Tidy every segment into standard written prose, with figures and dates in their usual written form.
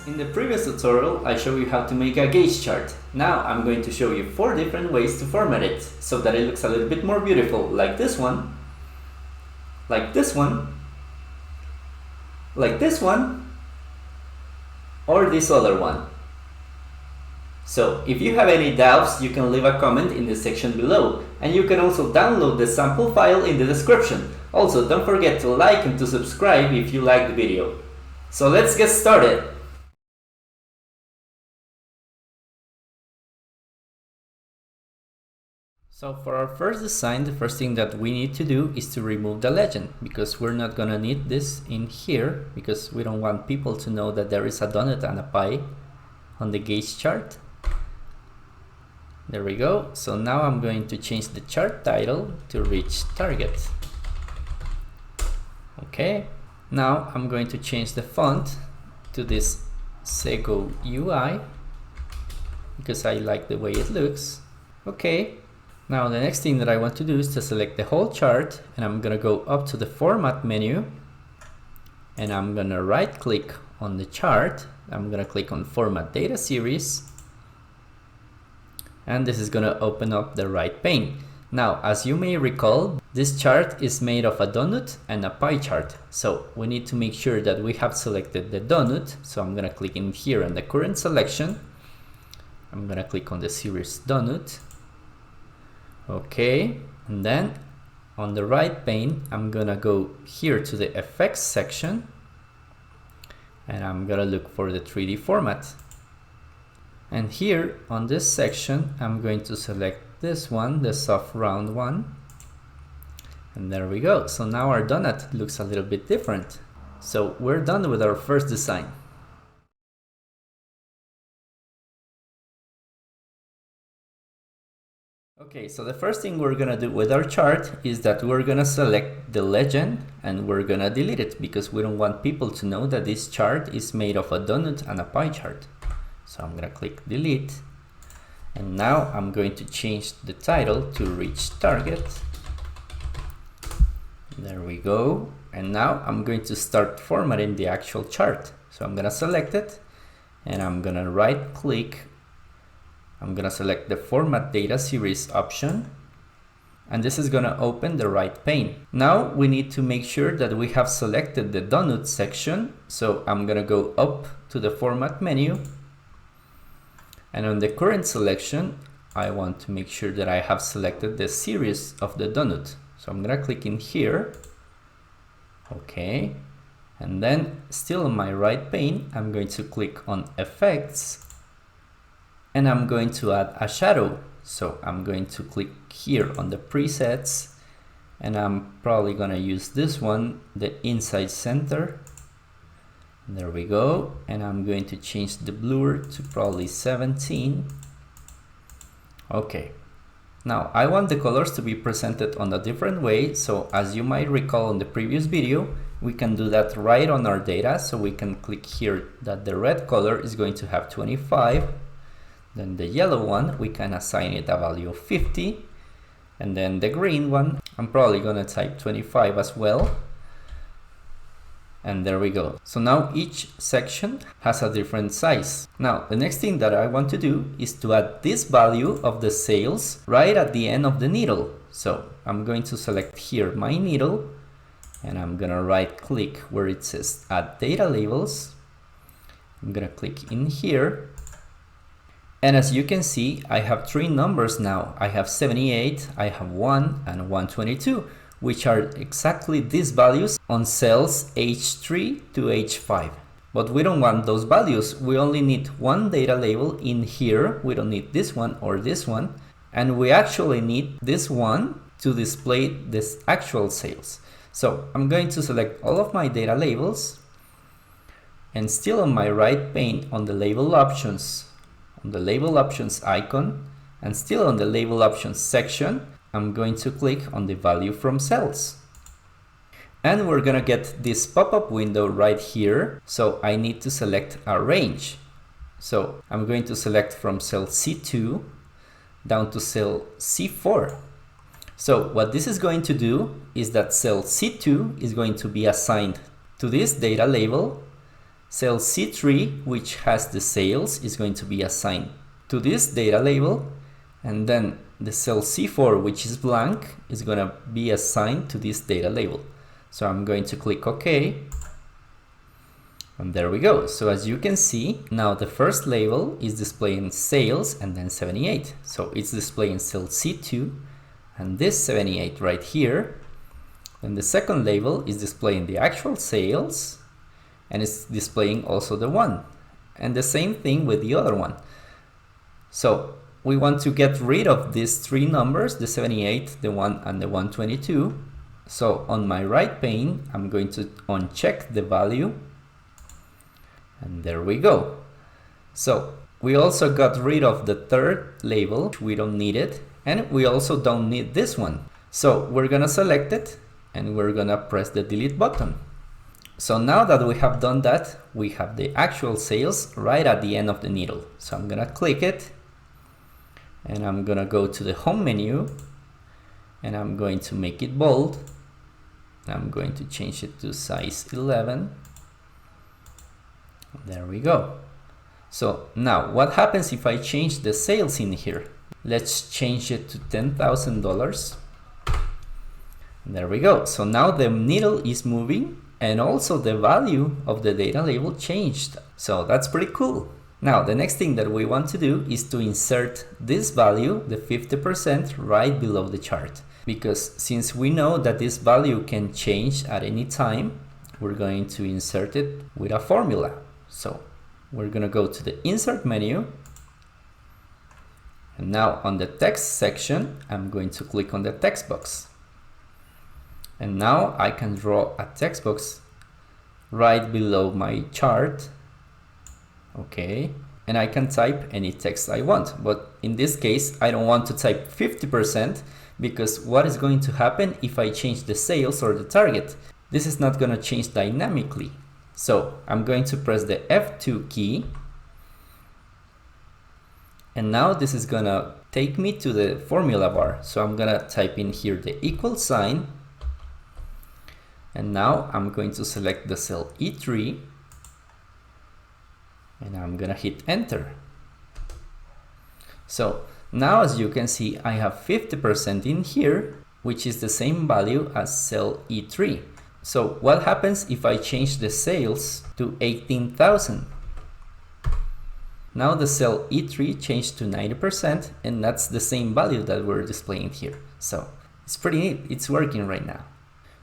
In the previous tutorial, I showed you how to make a gauge chart. Now I'm going to show you 4 different ways to format it, so that it looks a little bit more beautiful, like this one, like this one, like this one, or this other one. So if you have any doubts, you can leave a comment in the section below, and you can also download the sample file in the description. Also, don't forget to like and to subscribe if you like the video. So let's get started! So for our first design, the first thing that we need to do is to remove the legend, because we're not gonna need this in here, because we don't want people to know that there is a donut and a pie on the gauge chart. There we go. So now I'm going to change the chart title to reach target. Okay, now I'm going to change the font to this Sego UI because I like the way it looks. Okay, now the next thing that I want to do is to select the whole chart, and I'm gonna go up to the format menu, and I'm gonna right click on the chart. I'm gonna click on format data series, and this is gonna open up the right pane. Now, as you may recall, this chart is made of a donut and a pie chart. So we need to make sure that we have selected the donut. So I'm gonna click in here on the current selection. I'm gonna click on the series donut. Okay, and then on the right pane, I'm gonna go here to the effects section, and I'm gonna look for the 3D format. And here on this section, I'm going to select this one, the soft round one. And there we go. So now our donut looks a little bit different. So we're done with our first design. Okay, so the first thing we're gonna do with our chart is that we're gonna select the legend and we're gonna delete it, because we don't want people to know that this chart is made of a donut and a pie chart. So I'm gonna click delete, and now I'm going to change the title to reach target. There we go. And now I'm going to start formatting the actual chart. So I'm gonna select it, and I'm gonna right click. I'm gonna select the format data series option, and this is gonna open the right pane. Now we need to make sure that we have selected the donut section. So I'm gonna go up to the format menu, and on the current selection, I want to make sure that I have selected the series of the donut. So I'm gonna click in here. Okay. And then still on my right pane, I'm going to click on effects, and I'm going to add a shadow. So I'm going to click here on the presets, and I'm probably gonna use this one, the inside center. There we go. And I'm going to change the blur to probably 17. Okay. Now I want the colors to be presented on a different way. So as you might recall in the previous video, we can do that right on our data. So we can click here that the red color is going to have 25. Then the yellow one, we can assign it a value of 50. And then the green one, I'm probably gonna type 25 as well. And there we go. So now each section has a different size. Now the next thing that I want to do is to add this value of the sales right at the end of the needle. So I'm going to select here my needle, and I'm gonna right click where it says add data labels. I'm gonna click in here, and as you can see, I have 3 numbers now. I have 78, I have 1, and 122. Which are exactly these values on cells H3 to H5. But we don't want those values. We only need one data label in here. We don't need this one or this one. And we actually need this one to display this actual sales. So I'm going to select all of my data labels, and still on my right pane on the label options, icon, and still on the label options section, I'm going to click on the value from cells. And we're gonna get this pop-up window right here. So I need to select a range. So I'm going to select from cell C2 down to cell C4. So what this is going to do is that cell C2 is going to be assigned to this data label, Cell C3, which has the sales, is going to be assigned to this data label, and then the cell C4, which is blank, is going to be assigned to this data label. So I'm going to click OK, and there we go. So as you can see, now the first label is displaying sales and then 78. So it's displaying cell C2 and this 78 right here. And the second label is displaying the actual sales, and it's displaying also the 1. And the same thing with the other one. So we want to get rid of these three numbers, the 78, the 1, and the 122. So on my right pane, I'm going to uncheck the value. And there we go. So we also got rid of the third label. We don't need it. And we also don't need this one. So we're going to select it and we're going to press the delete button. So now that we have done that, we have the actual sales right at the end of the needle. So I'm going to click it and I'm going to go to the home menu and I'm going to make it bold. I'm going to change it to size 11. There we go. So now what happens if I change the sales in here? Let's change it to $10,000. There we go. So now the needle is moving and also the value of the data label changed. So that's pretty cool. Now the next thing that we want to do is to insert this value, the 50%, right below the chart. Because since we know that this value can change at any time, we're going to insert it with a formula. So we're going to go to the insert menu. And now on the text section, I'm going to click on the text box. And now I can draw a text box right below my chart. Okay. And I can type any text I want. But in this case, I don't want to type 50% because what is going to happen if I change the sales or the target? This is not going to change dynamically. So I'm going to press the F2 key. And now this is going to take me to the formula bar. So I'm going to type in here the equal sign. And now I'm going to select the cell E3 and I'm going to hit enter. So now as you can see, I have 50% in here, which is the same value as cell E3. So what happens if I change the sales to 18,000? Now the cell E3 changed to 90% and that's the same value that we're displaying here. So it's pretty neat. It's working right now.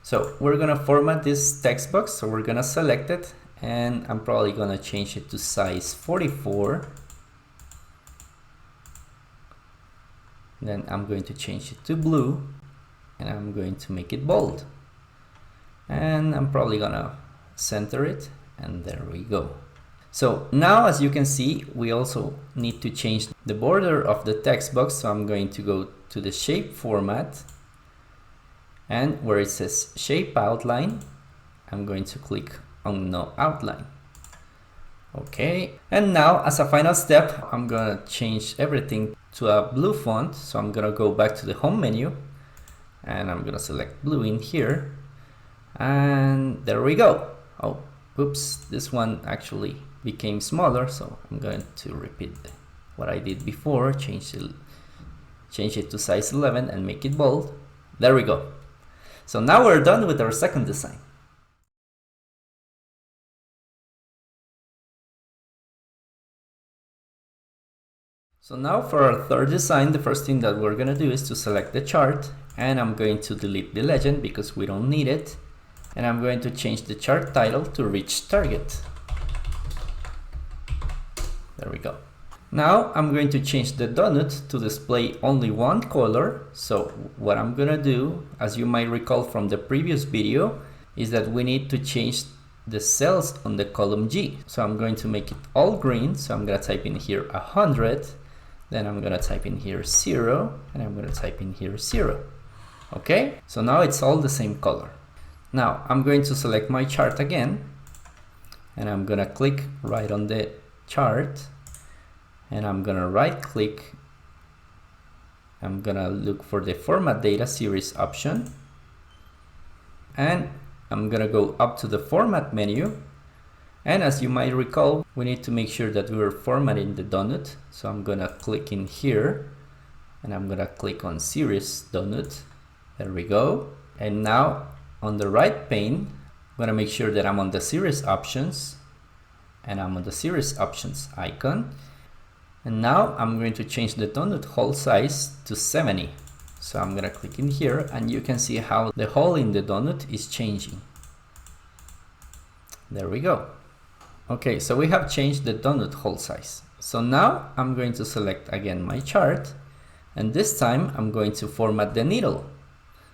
So we're going to format this text box. So we're going to select it and I'm probably going to change it to size 44. Then I'm going to change it to blue and I'm going to make it bold. And I'm probably going to center it and there we go. So now as you can see, we also need to change the border of the text box. So I'm going to go to the shape format. And where it says shape outline, I'm going to click on no outline. Okay, and now as a final step, I'm gonna change everything to a blue font. So I'm gonna go back to the home menu and I'm gonna select blue in here. And there we go. Oh, oops, this one actually became smaller. So I'm going to repeat what I did before, change it to size 11 and make it bold. There we go. So now we're done with our second design. So now for our third design, the first thing that we're going to do is to select the chart and I'm going to delete the legend because we don't need it. And I'm going to change the chart title to reach target. There we go. Now I'm going to change the donut to display only one color. So what I'm going to do, as you might recall from the previous video, is that we need to change the cells on the column G. So I'm going to make it all green. So I'm going to type in here 100. Then I'm going to type in here 0. And I'm going to type in here 0. Okay, so now it's all the same color. Now I'm going to select my chart again. And I'm going to click right on the chart. And I'm gonna right click. I'm gonna look for the format data series option. And I'm gonna go up to the format menu. And as you might recall, we need to make sure that we're formatting the donut. So I'm gonna click in here and I'm gonna click on series donut. There we go. And now on the right pane, I'm gonna make sure that I'm on the series options and I'm on the series options icon. And now I'm going to change the donut hole size to 70. So I'm gonna click in here and you can see how the hole in the donut is changing. There we go. Okay, so we have changed the donut hole size. So now I'm going to select again my chart, and this time I'm going to format the needle.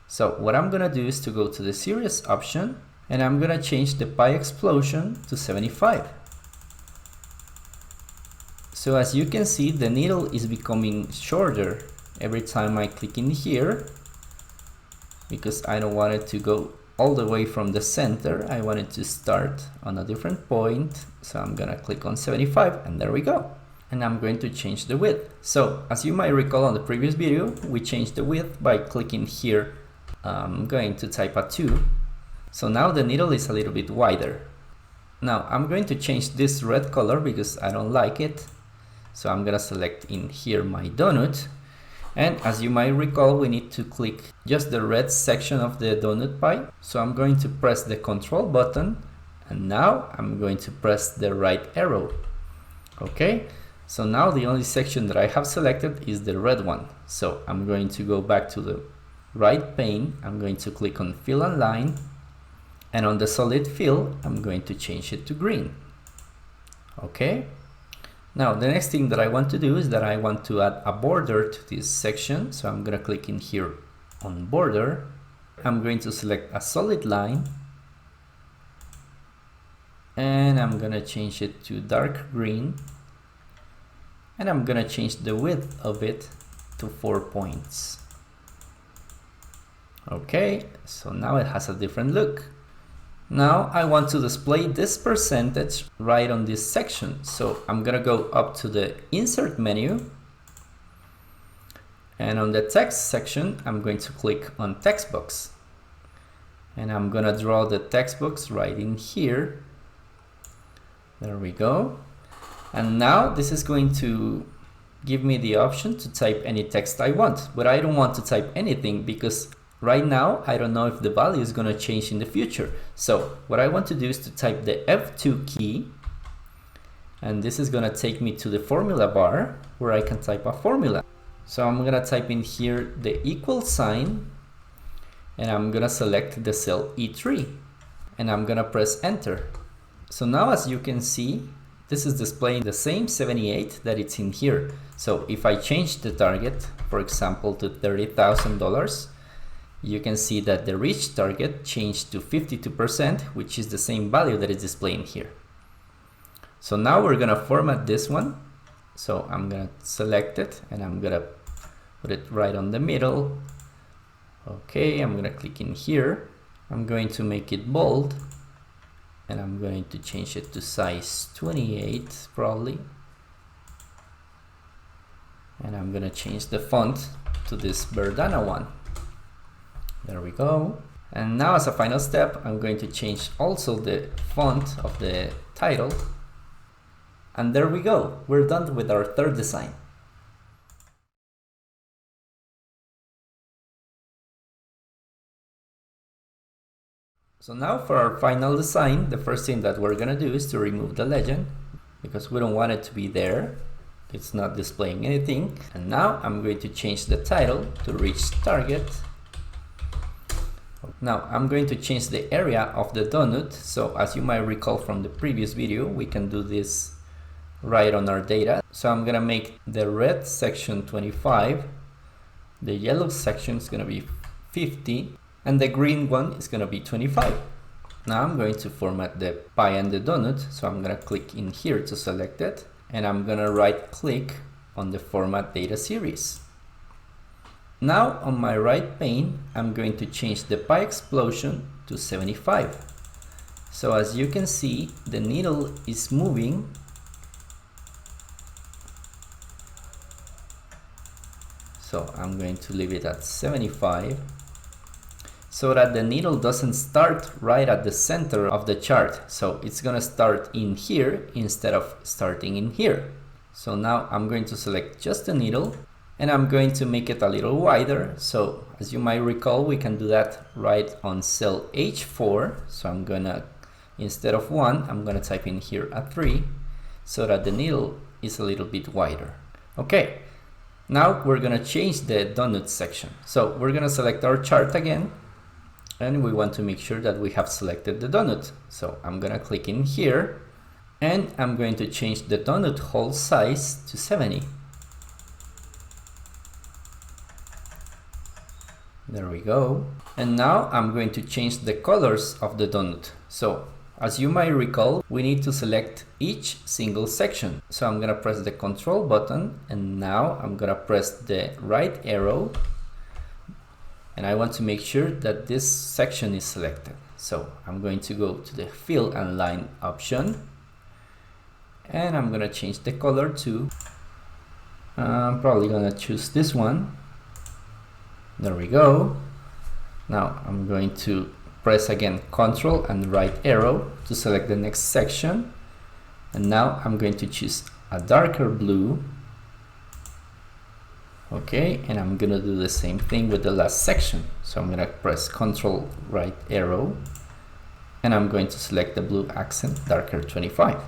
So what I'm gonna do is to go to the series option and I'm gonna change the pi explosion to 75. So as you can see, the needle is becoming shorter every time I click in here, because I don't want it to go all the way from the center. I want it to start on a different point. So I'm gonna click on 75 and there we go. And I'm going to change the width. So as you might recall on the previous video, we changed the width by clicking here. I'm going to type a 2. So now the needle is a little bit wider. Now I'm going to change this red color because I don't like it. So I'm gonna select in here my donut. And as you might recall, we need to click just the red section of the donut pie. So I'm going to press the control button and now I'm going to press the right arrow. Okay, so now the only section that I have selected is the red one. So I'm going to go back to the right pane. I'm going to click on fill and line, and on the solid fill, I'm going to change it to green. Okay. Now the next thing that I want to do is that I want to add a border to this section. So I'm going to click in here on border. I'm going to select a solid line and I'm going to change it to dark green, and I'm going to change the width of it to 4 points. Okay, so now it has a different look. Now I want to display this percentage right on this section. So I'm gonna go up to the insert menu, and on the text section I'm going to click on text box, and I'm gonna draw the text box right in here. There we go. And now this is going to give me the option to type any text I want, but I don't want to type anything because right now, I don't know if the value is going to change in the future. So what I want to do is to type the F2 key, and this is going to take me to the formula bar where I can type a formula. So I'm going to type in here the equal sign, and I'm going to select the cell E3, and I'm going to press enter. So now as you can see, this is displaying the same 78 that it's in here. So if I change the target, for example, to $30,000, you can see that the reach target changed to 52%, which is the same value that is displaying here. So now we're gonna format this one. So I'm gonna select it and I'm gonna put it right on the middle. Okay, I'm gonna click in here. I'm going to make it bold and I'm going to change it to size 28 probably. And I'm gonna change the font to this Verdana one. There we go. And now as a final step, I'm going to change also the font of the title. And there we go. We're done with our third design. So now for our final design, the first thing that we're gonna do is to remove the legend because we don't want it to be there. It's not displaying anything. And now I'm going to change the title to reach target. Now I'm going to change the area of the donut. So as you might recall from the previous video, we can do this right on our data. So I'm gonna make the red section 25, the yellow section is gonna be 50, and the green one is gonna be 25. Now I'm going to format the pie and the donut. So I'm gonna click in here to select it, and I'm gonna right click on the format data series. Now on my right pane, I'm going to change the pie explosion to 75. So as you can see, the needle is moving. So I'm going to leave it at 75. so that the needle doesn't start right at the center of the chart. So it's gonna start in here instead of starting in here. So now I'm going to select just the needle and I'm going to make it a little wider. So as you might recall, we can do that right on cell H4. So I'm gonna, instead of 1, I'm gonna type in here a 3 so that the needle is a little bit wider. Okay, now we're gonna change the donut section. So we're gonna select our chart again and we want to make sure that we have selected the donut. So I'm gonna click in here and I'm going to change the donut hole size to 70. There we go. And now I'm going to change the colors of the donut. So as you might recall, we need to select each single section. So I'm gonna press the control button and now I'm gonna press the right arrow and I want to make sure that this section is selected. So I'm going to go to the fill and line option and I'm gonna change the color to, I'm probably gonna choose this one. There we go. Now I'm going to press again Ctrl and right arrow to select the next section. And now I'm going to choose a darker blue. Okay, and I'm gonna do the same thing with the last section. So I'm gonna press Ctrl right arrow and I'm going to select the blue accent darker 25.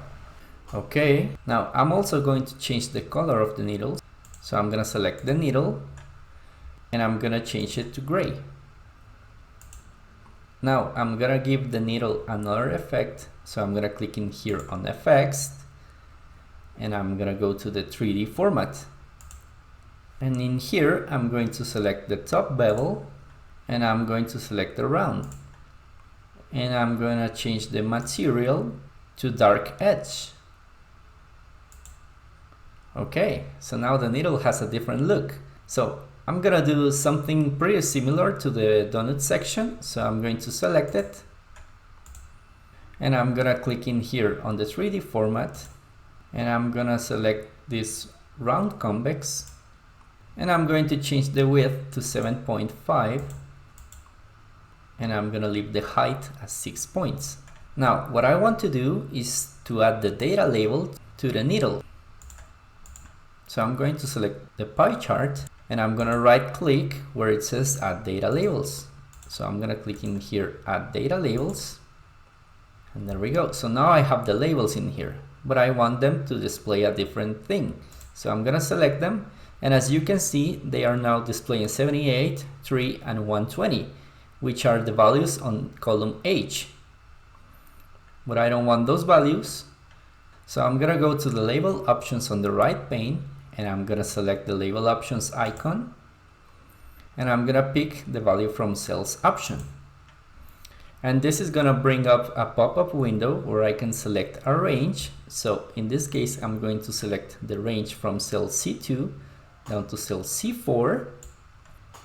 Okay, now I'm also going to change the color of the needle. So I'm gonna select the needle and I'm gonna change it to gray. Now I'm gonna give the needle another effect. So I'm gonna click in here on effects and I'm gonna go to the 3D format. And in here, I'm going to select the top bevel and I'm going to select the round. And I'm going to change the material to dark edge. Okay, so now the needle has a different look. So I'm going to do something pretty similar to the donut section. So I'm going to select it. And I'm going to click in here on the 3D format. And I'm going to select this round convex. And I'm going to change the width to 7.5 and I'm going to leave the height as 6 points. Now what I want to do is to add the data label to the needle. So I'm going to select the pie chart and I'm going to right click where it says add data labels. So I'm going to click in here add data labels and there we go. So now I have the labels in here, but I want them to display a different thing. So I'm going to select them. And as you can see, they are now displaying 78, 3, and 120, which are the values on column H. But I don't want those values. So I'm gonna go to the label options on the right pane, and I'm gonna select the label options icon. And I'm gonna pick the value from cells option. And this is gonna bring up a pop-up window where I can select a range. So in this case, I'm going to select the range from cell C2 down to cell C4,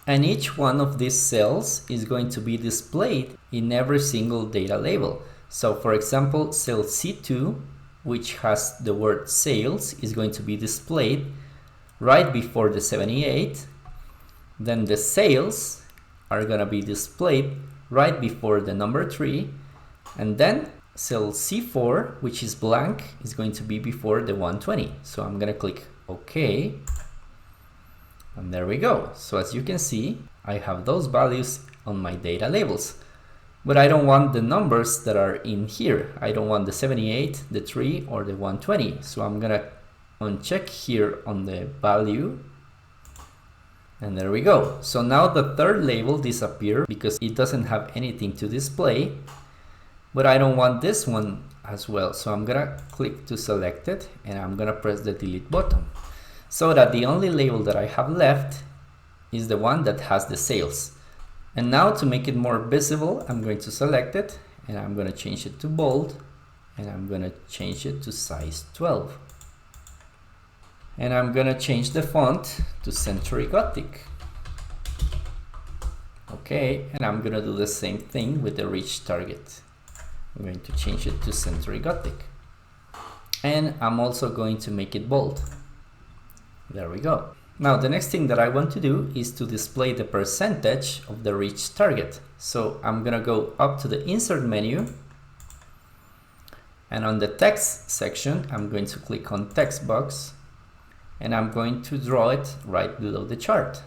and each one of these cells is going to be displayed in every single data label. So for example, cell C2, which has the word sales, is going to be displayed right before the 78. Then the sales are going to be displayed right before the number 3, and then cell C4, which is blank, is going to be before the 120. So I'm going to click OK. And there we go. So as you can see, I have those values on my data labels. But I don't want the numbers that are in here. I don't want the 78, the 3, or the 120. So I'm gonna uncheck here on the value. And there we go. So now the third label disappeared because it doesn't have anything to display. But I don't want this one as well. So I'm gonna click to select it and I'm gonna press the delete button, so that the only label that I have left is the one that has the sales. And now to make it more visible, I'm going to select it and I'm going to change it to bold and I'm going to change it to size 12. And I'm going to change the font to Century Gothic. Okay, and I'm going to do the same thing with the reach target. I'm going to change it to Century Gothic. And I'm also going to make it bold. There we go. Now the next thing that I want to do is to display the percentage of the reached target. So I'm gonna go up to the insert menu, and on the text section I'm going to click on text box, and I'm going to draw it right below the chart.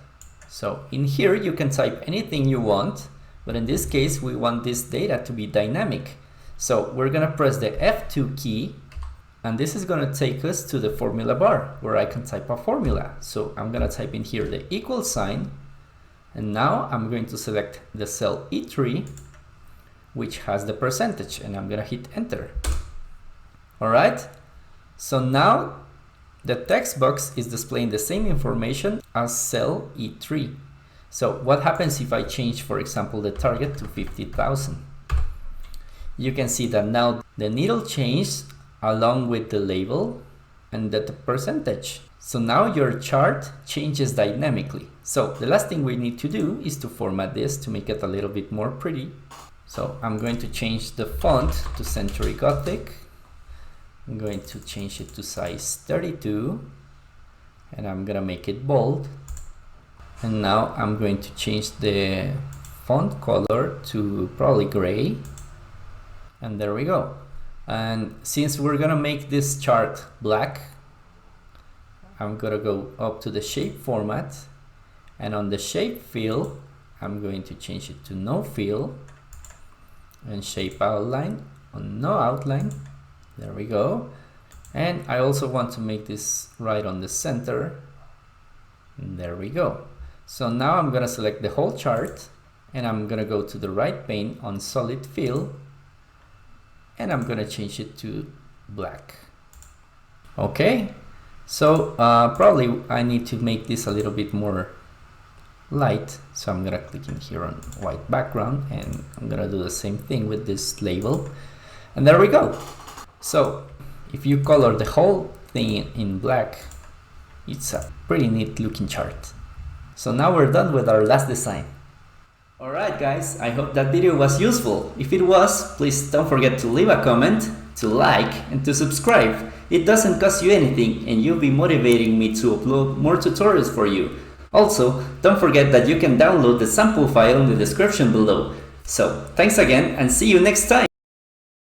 So in here you can type anything you want, but in this case we want this data to be dynamic. So we're gonna press the F2 key, and this is gonna take us to the formula bar where I can type a formula. So I'm gonna type in here the equal sign, and now I'm going to select the cell E3, which has the percentage, and I'm gonna hit enter. Alright, so now the text box is displaying the same information as cell E3. So what happens if I change, for example, the target to 50,000? You can see that now the needle changed along with the label and the percentage. So now your chart changes dynamically. So the last thing we need to do is to format this to make it a little bit more pretty. So I'm going to change the font to Century Gothic. I'm going to change it to size 32, and I'm gonna make it bold. And now I'm going to change the font color to probably gray, and there we go. And since we're gonna make this chart black, I'm gonna go up to the shape format, and on the shape fill I'm going to change it to no fill, and shape outline on no outline. There we go. And I also want to make this right on the center. And there we go. So now I'm gonna select the whole chart, and I'm gonna go to the right pane on solid fill, and I'm gonna change it to black. Okay, so probably I need to make this a little bit more light, so I'm gonna click in here on white background, and I'm gonna do the same thing with this label, and there we go. So if you color the whole thing in black, it's a pretty neat looking chart. So now we're done with our last design. Alright guys, I hope that video was useful. If it was, please don't forget to leave a comment, to like, and to subscribe. It doesn't cost you anything, and you'll be motivating me to upload more tutorials for you. Also, don't forget that you can download the sample file in the description below. So thanks again, and see you next time!